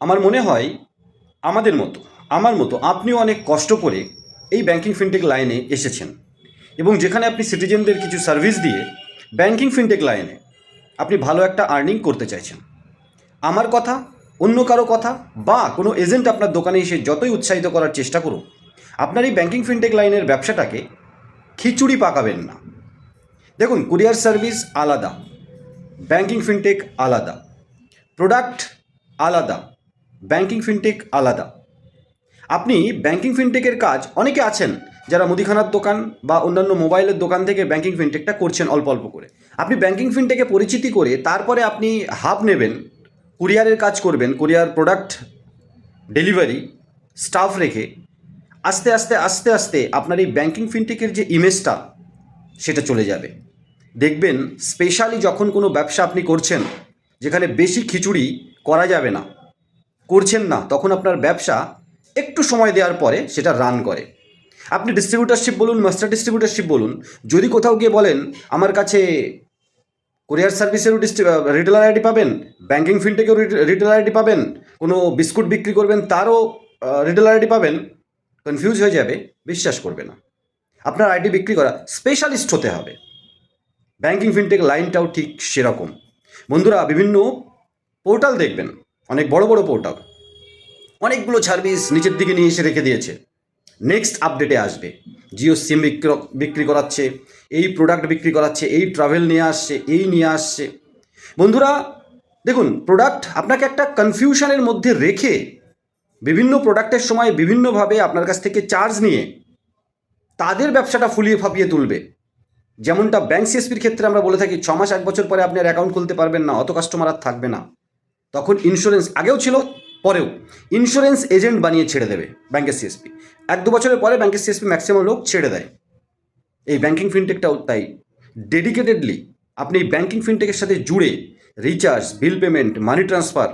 আমার মনে হয় আমাদের মতো আমার মতো আপনিও অনেক কষ্ট করে এই ব্যাংকিং ফিনটেক লাইনে এসেছেন এবং যেখানে আপনি সিটিজেনদের কিছু সার্ভিস দিয়ে ব্যাংকিং ফিনটেক লাইনে আপনি ভালো একটা আর্নিং করতে চাইছেন। আমার কথা, অন্য কারো কথা বা কোনো এজেন্ট আপনার দোকানে এসে যতই উৎসাহিত করার চেষ্টা করুক, আপনার এই ব্যাংকিং ফিনটেক লাইনের ব্যবসাটাকে খিচুড়ি পাকাবেন না। দেখুন, কুরিয়ার সার্ভিস আলাদা, ব্যাংকিং ফিনটেক আলাদা, প্রোডাক্ট আলাদা, ব্যাংকিং ফিনটেক আলাদা। আপনি ব্যাংকিং ফিনটেকের কাজ, অনেকে আছেন যারা মুদিখানার দোকান বা অন্যান্য মোবাইলের দোকান থেকে ব্যাংকিং ফিনটেকটা করছেন অল্প অল্প করে। আপনি ব্যাংকিং ফিনটেকে পরিচিতি করে তারপরে আপনি হাব নেবেন, কুরিয়ারের কাজ করবেন, কুরিয়ার প্রোডাক্ট ডেলিভারি স্টাফ রেখে আস্তে আস্তে আস্তে আস্তে আপনার এই ব্যাংকিং ফিনটেকের যে ইমেজটা সেটা চলে যাবে। দেখবেন স্পেশালি যখন কোনো ব্যবসা আপনি করছেন যেখানে বেশি খিচুড়ি করা যাবে না, করছেন না, তখন আপনার ব্যবসা একটু সময় দেওয়ার পরে সেটা রান করে। আপনি ডিস্ট্রিবিউটারশিপ বলুন, মাস্টার ডিস্ট্রিবিউটারশিপ বলুন, যদি কোথাও গিয়ে বলেন আমার কাছে কুরিয়ার সার্ভিসেরও রিটেলার আইডি পাবেন, ব্যাংকিং ফিনটেকেও রিটেলার আইডি পাবেন, কোনো বিস্কুট বিক্রি করবেন তারও রিটেলার আইডি পাবেন, কনফিউজ হয়ে যাবে, বিশ্বাস করবে না। আপনার আইডি বিক্রি করা স্পেশালিস্ট হতে হবে। ব্যাংকিং ফিনটেক লাইনটাও ঠিক সেরকম। বন্ধুরা, বিভিন্ন পোর্টাল দেখবেন, অনেক বড় বড় পোর্টাল অনেকগুলো সার্ভিস নিচের দিকে নিয়ে এসে রেখে দিয়েছে, নেক্সট আপডেটে আসবে। জিও সিম বিক্রি করাচ্ছে, এই প্রোডাক্ট বিক্রি করাচ্ছে, এই ট্রাভেল নিয়ে আসছে, এই নিয়ে আসছে। বন্ধুরা দেখুন, প্রোডাক্ট আপনাকে একটা কনফিউশনের মধ্যে রেখে বিভিন্ন প্রোডাক্টের সময় বিভিন্নভাবে আপনার কাছ থেকে চার্জ নিয়ে তাদের ব্যবসাটা ফুলিয়ে ফাঁপিয়ে তুলবে। যেমনটা ব্যাংক সিএসপির ক্ষেত্রে আমরা বলে থাকি 6 মাস 1 বছর পরে আপনি আর অ্যাকাউন্ট খুলতে পারবেন না, অত কাস্টমার আর থাকবে না। তখন ইন্স্যুরেন্স আগেও ছিল, পরেও ইন্স্যুরেন্স এজেন্ট বানিয়ে ছেড়ে দেবে ব্যাংকের সিএসপি। 1-2 বছরের পরে ব্যাংকের সিএসপি ম্যাক্সিমাম লোক ছেড়ে দেয়। এই ব্যাংকিং ফিনটেকটাও তাই। ডেডিকেটেডলি আপনি এই ব্যাংকিং ফিনটেকের সাথে জুড়ে recharge, bill payment, money transfer,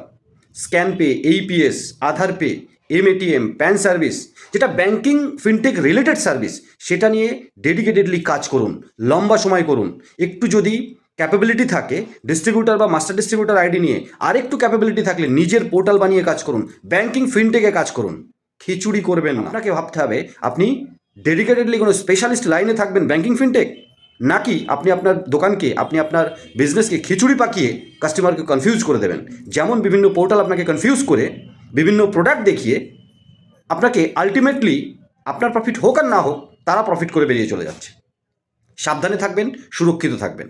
scan pay, AEPS, Aadhaar pay, MATM, PAN service, যেটা ব্যাংকিং ফিনটেক রিলেটেড সার্ভিস, সেটা নিয়ে ডেডিকেটেডলি কাজ করুন, লম্বা সময় করুন। একটু যদি ক্যাপাবিলিটি থাকে ডিস্ট্রিবিউটার বা মাস্টার ডিস্ট্রিবিউটার আইডি নিয়ে, আর একটু ক্যাপাবিলিটি থাকলে নিজের পোর্টাল বানিয়ে কাজ করুন, ব্যাংকিং ফিনটেকে কাজ করুন। খিচুড়ি করবেন না। আপনাকে ভাবতে হবে আপনি ডেডিকেটেডলি কোনো স্পেশালিস্ট লাইনে থাকবেন ব্যাংকিং ফিনটেক, নাকি আপনি আপনার দোকানকে, আপনি আপনার বিজনেসকে খিচুড়ি পাকিয়ে কাস্টমারকে কনফিউজ করে দেবেন। যেমন বিভিন্ন পোর্টাল আপনাকে কনফিউজ করে বিভিন্ন প্রোডাক্ট দেখিয়ে আপনাকে আলটিমেটলি আপনার প্রফিট হোক আর না হোক তারা প্রফিট করে বেরিয়ে চলে যাচ্ছে। সাবধানে থাকবেন, সুরক্ষিত থাকবেন।